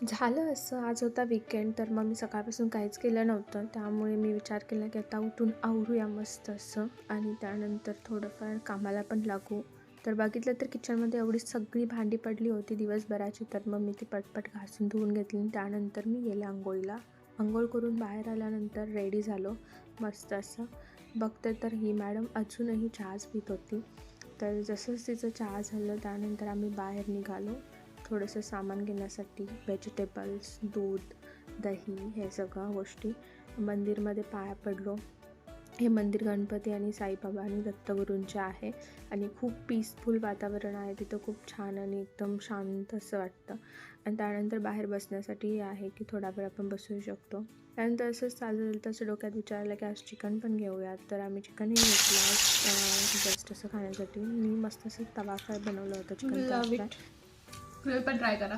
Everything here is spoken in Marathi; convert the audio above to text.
झालं असं, आज होता वीकेंड, तर मग मी सकाळपासून काहीच केलं नव्हतं. त्यामुळे मी विचार केला की आता उठून आवरूया मस्त असं आणि त्यानंतर थोडंफार कामाला पण लागू. तर बघितलं तर किचनमध्ये एवढी सगळी भांडी पडली होती दिवसभराची, तर मग मी ती पटपट घासून धुवून घेतली आणि त्यानंतर मी गेले अंघोळीला. अंघोळ करून बाहेर आल्यानंतर रेडी झालो मस्त असं. बघते तर ही मॅडम अजूनही चहाच पीत होती. तर जसंच तिचं चहा झालं त्यानंतर आम्ही बाहेर निघालो थोडंसं सामान घेण्यासाठी. व्हेजिटेबल्स, दूध, दही हे सगळ्या गोष्टी. मंदिरमध्ये पाया पडलो. हे मंदिर गणपती आणि साईबाबा आणि दत्तगुरूंचे आहे आणि खूप पीसफुल वातावरण आहे तिथं. खूप छान आणि एकदम शांत असं वाटतं. आणि त्यानंतर बाहेर बसण्यासाठी आहे की थोडा वेळ आपण बसू शकतो. त्यानंतर असंच चाललं तसं डोक्यात विचारलं की आज चिकन पण घेऊयात, तर आम्ही चिकनही घेतलं जस्ट असं खाण्यासाठी. मी मस्त असं तवा फ्राय बनवलं होतं चिकन तवा फ्राय. तुम्ही पण ट्राय करा.